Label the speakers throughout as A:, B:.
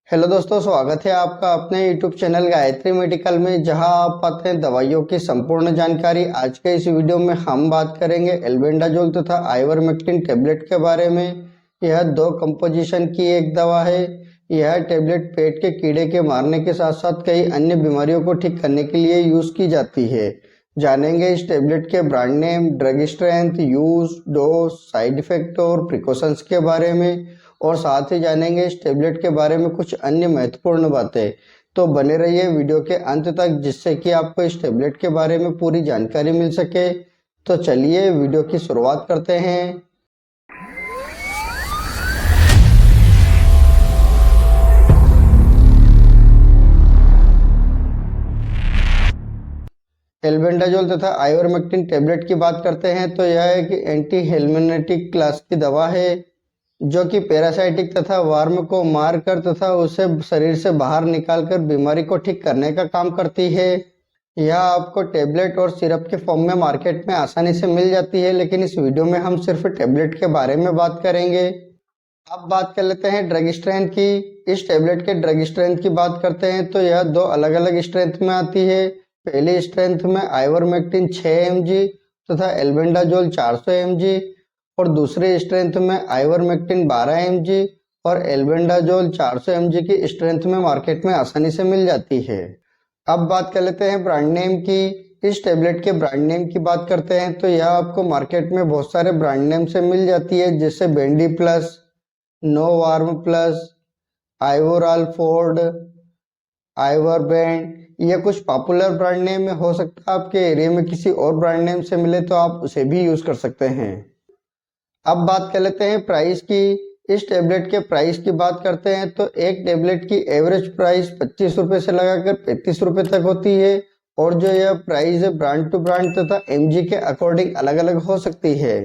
A: Hello दोस्तों, स्वागत है आपका अपने यूट्यूब चैनल गायत्री मेडिकल में, जहां आप पाते हैं दवाइयों की संपूर्ण जानकारी। आज के इस वीडियो में हम बात करेंगे एल्बेंडाजोल तथा आइवरमेक्टिन टेबलेट के बारे में। यह दो कंपोजिशन की एक दवा है। यह टेबलेट पेट के कीड़े के मारने के साथ साथ कई अन्य बीमारियों को ठीक करने के लिए यूज की जाती है। जानेंगे इस टेबलेट के brand name, drug strength, use, dose, side effect और प्रिकॉशंस के बारे में, और साथ ही जानेंगे इस टेबलेट के बारे में कुछ अन्य महत्वपूर्ण बातें। तो बने रहिए वीडियो के अंत तक, जिससे कि आपको इस टेबलेट के बारे में पूरी जानकारी मिल सके। तो चलिए वीडियो की शुरुआत करते हैं। एल्बेंडाजोल तथा आइवरमेक्टिन टेबलेट की बात करते हैं तो यह एक एंटी हेलमिनेटिक क्लास की दवा है, जो कि पैरासाइटिक तथा वार्म को मारकर तथा उसे शरीर से बाहर निकालकर बीमारी को ठीक करने का काम करती है। यह आपको टेबलेट और सिरप के फॉर्म में मार्केट में आसानी से मिल जाती है, लेकिन इस वीडियो में हम सिर्फ टेबलेट के बारे में बात करेंगे। अब बात कर लेते हैं ड्रग स्ट्रेंथ की। इस टेबलेट के ड्रग स्ट्रेंथ की बात करते हैं तो यह दो अलग अलग स्ट्रेंथ में आती है। पहली स्ट्रेंथ में आइवरमेक्टिन 6 mg तथा एल्बेंडाजोल 400 mg, और दूसरी स्ट्रेंथ में आइवरमेक्टिन 12 mg और एल्बेंडाजोल 400 mg की स्ट्रेंथ में मार्केट में आसानी से मिल जाती है। अब बात कर लेते हैं ब्रांड नेम की। इस टेबलेट के ब्रांड नेम की बात करते हैं तो यह आपको मार्केट में बहुत सारे ब्रांड नेम से मिल जाती है, जैसे Bendy plus, Noworm plus, आइवोराल फोर्ड, आइवरबैंड। ये कुछ पॉपुलर ब्रांड नेम में हो सकता है आपके एरिया में किसी और ब्रांड नेम से मिले तो आप उसे भी यूज कर सकते हैं। अब बात कर लेते हैं प्राइस की। इस टेबलेट के प्राइस की बात करते हैं तो एक टेबलेट की एवरेज प्राइस 25 रुपये से लगाकर 35 रुपये तक होती है, और जो यह प्राइस है ब्रांड टू ब्रांड तथा एमजी के अकॉर्डिंग अलग अलग हो सकती है।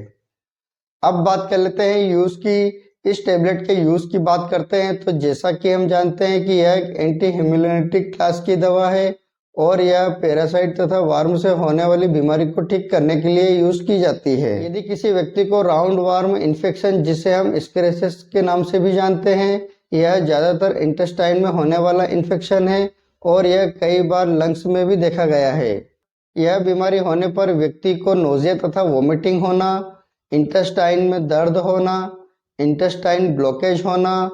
A: अब बात कर लेते हैं यूज की। इस टेबलेट के यूज की बात करते हैं तो जैसा कि हम जानते हैं कि यह एक एंटी हिमुलिनेटिक क्लास की दवा है, और यह पैरासाइट तथा वार्म से होने वाली बीमारी को ठीक करने के लिए यूज की जाती है। यदि किसी व्यक्ति को राउंड वार्म इन्फेक्शन, जिसे हम स्केरेसिस के नाम से भी जानते हैं, यह ज्यादातर इंटेस्टाइन में होने वाला इन्फेक्शन है, और यह कई बार लंग्स में भी देखा गया है। यह बीमारी होने पर व्यक्ति को नोजिया तथा वोमिटिंग होना, इंटेस्टाइन में दर्द होना, इंटेस्टाइन ब्लॉकेज होना,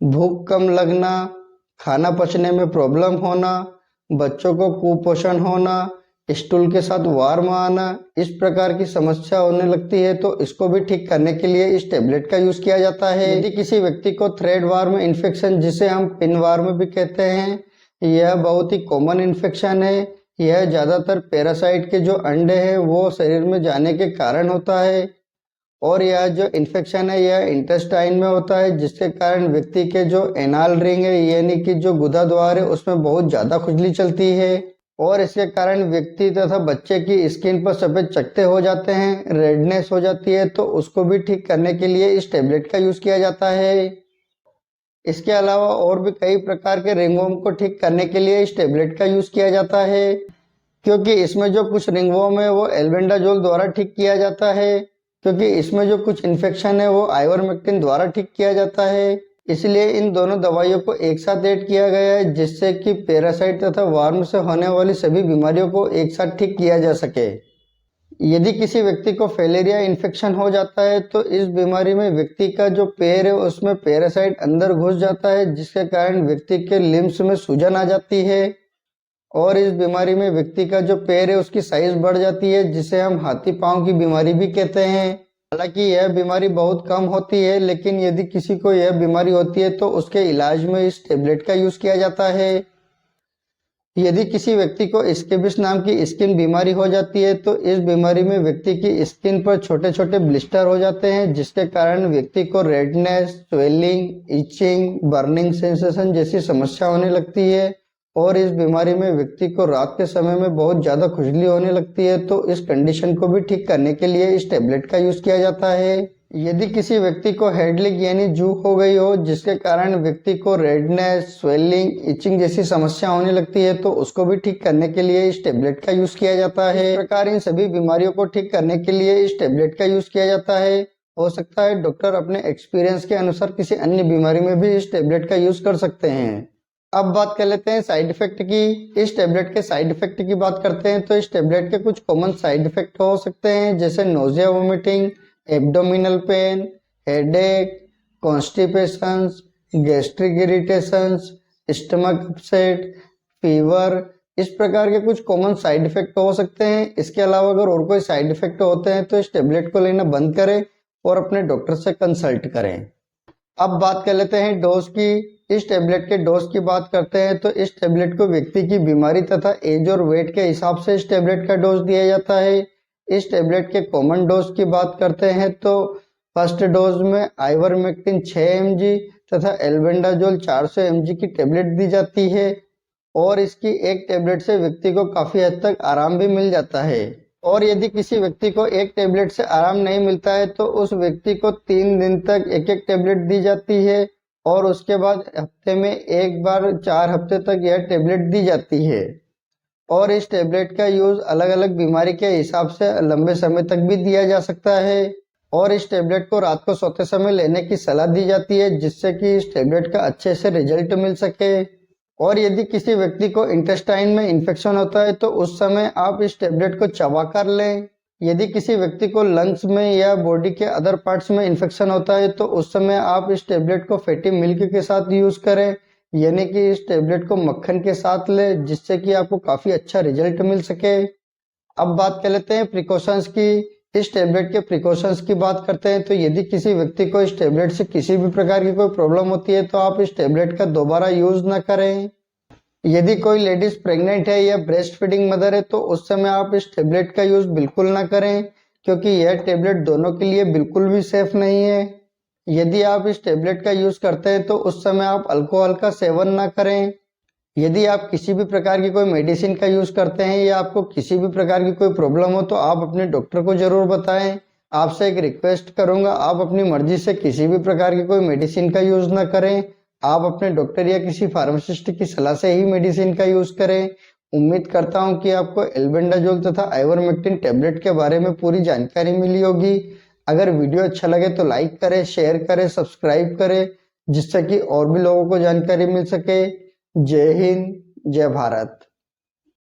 A: भूख कम लगना, खाना पचने में प्रॉब्लम होना, बच्चों को कुपोषण होना, स्टूल के साथ वार्म आना, इस प्रकार की समस्या होने लगती है तो इसको भी ठीक करने के लिए इस टेबलेट का यूज किया जाता है। यदि किसी व्यक्ति को थ्रेड वार्म इन्फेक्शन, जिसे हम पिन वार्म भी कहते हैं, यह बहुत ही कॉमन इन्फेक्शन है। यह ज्यादातर पैरासाइट के जो अंडे हैं वो शरीर में जाने के कारण होता है, और यह जो इन्फेक्शन है यह इंटेस्टाइन में होता है, जिसके कारण व्यक्ति के जो एनाल रिंग है, यानी कि जो गुदा द्वार है, उसमें बहुत ज्यादा खुजली चलती है, और इसके कारण व्यक्ति तथा बच्चे की स्किन पर सफेद चकत्ते हो जाते हैं, रेडनेस हो जाती है, तो उसको भी ठीक करने के लिए इस टेबलेट का यूज किया जाता है। इसके अलावा और भी कई प्रकार के रिंगवॉर्म को ठीक करने के लिए इस टेबलेट का यूज किया जाता है, क्योंकि इसमें जो कुछ रिंगवॉर्म है वो एल्बेंडाजोल द्वारा ठीक किया जाता है, क्योंकि इसमें जो कुछ इन्फेक्शन है वो आइवरमेक्टिन द्वारा ठीक किया जाता है। इसलिए इन दोनों दवाइयों को एक साथ ऐड किया गया है, जिससे कि पैरासाइट तथा वार्म से होने वाली सभी बीमारियों को एक साथ ठीक किया जा सके। यदि किसी व्यक्ति को फैलेरिया इन्फेक्शन हो जाता है तो इस बीमारी में व्यक्ति का जो पैर है उसमें पैरासाइट अंदर घुस जाता है, जिसके कारण व्यक्ति के लिम्स में सूजन आ जाती है, और इस बीमारी में व्यक्ति का जो पैर है उसकी साइज बढ़ जाती है, जिसे हम हाथी पांव की बीमारी भी कहते हैं। हालांकि यह बीमारी बहुत कम होती है, लेकिन यदि किसी को यह बीमारी होती है तो उसके इलाज में इस टेबलेट का यूज किया जाता है। यदि किसी व्यक्ति को स्केबिस नाम की स्किन बीमारी हो जाती है तो इस बीमारी में व्यक्ति की स्किन पर छोटे छोटे ब्लिस्टर हो जाते हैं, जिसके कारण व्यक्ति को redness, swelling, itching, burning sensation जैसी समस्या होने लगती है, और इस बीमारी में व्यक्ति को रात के समय में बहुत ज्यादा खुजली होने लगती है, तो इस कंडीशन को भी ठीक करने के लिए इस टेबलेट का यूज किया जाता है। यदि किसी व्यक्ति को हेडलिक यानी जू हो गई हो, जिसके कारण व्यक्ति को रेडनेस, स्वेलिंग, इचिंग जैसी समस्या होने लगती है, तो उसको भी ठीक करने के लिए इस टेबलेट का यूज किया जाता है। इस प्रकार इन सभी बीमारियों को ठीक करने के लिए इस टेबलेट का यूज किया जाता है। हो सकता है डॉक्टर अपने एक्सपीरियंस के अनुसार किसी अन्य बीमारी में भी इस टेबलेट का यूज कर सकते हैं। अब बात कर लेते हैं साइड इफेक्ट की। इस टेबलेट के साइड इफेक्ट की बात करते हैं तो इस टेबलेट के कुछ कॉमन साइड इफेक्ट हो सकते हैं, जैसे nausea, vomiting, abdominal pain, headache, constipations, gastric irritations, stomach upset, fever. इस प्रकार के कुछ कॉमन साइड इफेक्ट हो सकते हैं। इसके अलावा अगर और कोई साइड इफेक्ट होते हैं तो इस टेबलेट को लेना बंद करें और अपने डॉक्टर से कंसल्ट करें। अब बात कर लेते हैं डोज की। इस टेबलेट के डोज की बात करते हैं तो इस टेबलेट को व्यक्ति की बीमारी तथा एज और वेट के हिसाब से इस टेबलेट का डोज दिया जाता है। इस टेबलेट के कॉमन डोज की बात करते हैं तो फर्स्ट डोज में आइवरमेक्टिन 6 mg तथा एल्बेंडाजोल 400 mg की टेबलेट दी जाती है और इसकी एक टेबलेट से व्यक्ति को काफी हद तक आराम भी मिल जाता है। और यदि किसी व्यक्ति को एक टेबलेट से आराम नहीं मिलता है तो उस व्यक्ति को 3 दिन तक एक एक टेबलेट दी जाती है और उसके बाद हफ्ते में एक बार 4 हफ्ते तक यह टेबलेट दी जाती है। और इस टेबलेट का यूज अलग अलग बीमारी के हिसाब से लंबे समय तक भी दिया जा सकता है। और इस टेबलेट को रात को सोते समय लेने की सलाह दी जाती है, जिससे कि इस टेबलेट का अच्छे से रिजल्ट मिल सके। और यदि किसी व्यक्ति को इंटेस्टाइन में इन्फेक्शन होता है तो उस समय आप इस टेबलेट को चबा कर लें। यदि किसी व्यक्ति को लंग्स में या बॉडी के अदर पार्ट्स में इन्फेक्शन होता है तो उस समय आप इस टेबलेट को फैटी मिल्क के साथ यूज करें, यानी कि इस टेबलेट को मक्खन के साथ लें, जिससे कि आपको काफी अच्छा रिजल्ट मिल सके। अब बात कर लेते हैं प्रिकॉशंस की। इस टेबलेट के प्रिकॉशंस की बात करते हैं तो यदि किसी व्यक्ति को इस टेबलेट से किसी भी प्रकार की कोई प्रॉब्लम होती है तो आप इस टेबलेट का दोबारा यूज ना करें। यदि कोई लेडीज प्रेग्नेंट है या ब्रेस्ट फीडिंग मदर है तो उस समय आप इस टेबलेट का यूज बिल्कुल ना करें, क्योंकि यह टेबलेट दोनों के लिए बिल्कुल भी सेफ नहीं है। यदि आप इस टेबलेट का यूज करते हैं तो उस समय आप अल्कोहल का सेवन ना करें। यदि आप किसी भी प्रकार की कोई मेडिसिन का यूज करते हैं या आपको किसी भी प्रकार की कोई प्रॉब्लम हो तो आप अपने डॉक्टर को जरूर बताएं। आपसे एक रिक्वेस्ट करूंगा, आप अपनी मर्जी से किसी भी प्रकार की कोई मेडिसिन का यूज ना करें। आप अपने डॉक्टर या किसी फार्मासिस्ट की सलाह से ही मेडिसिन का यूज करें। उम्मीद करता हूं कि आपको एल्बेंडाजोल तथा आइवरमेक्टिन टेबलेट के बारे में पूरी जानकारी मिली होगी। अगर वीडियो अच्छा लगे तो लाइक करें, शेयर करें, सब्सक्राइब करें, जिससे कि और भी लोगों को जानकारी मिल सके। जय हिंद, जय भारत।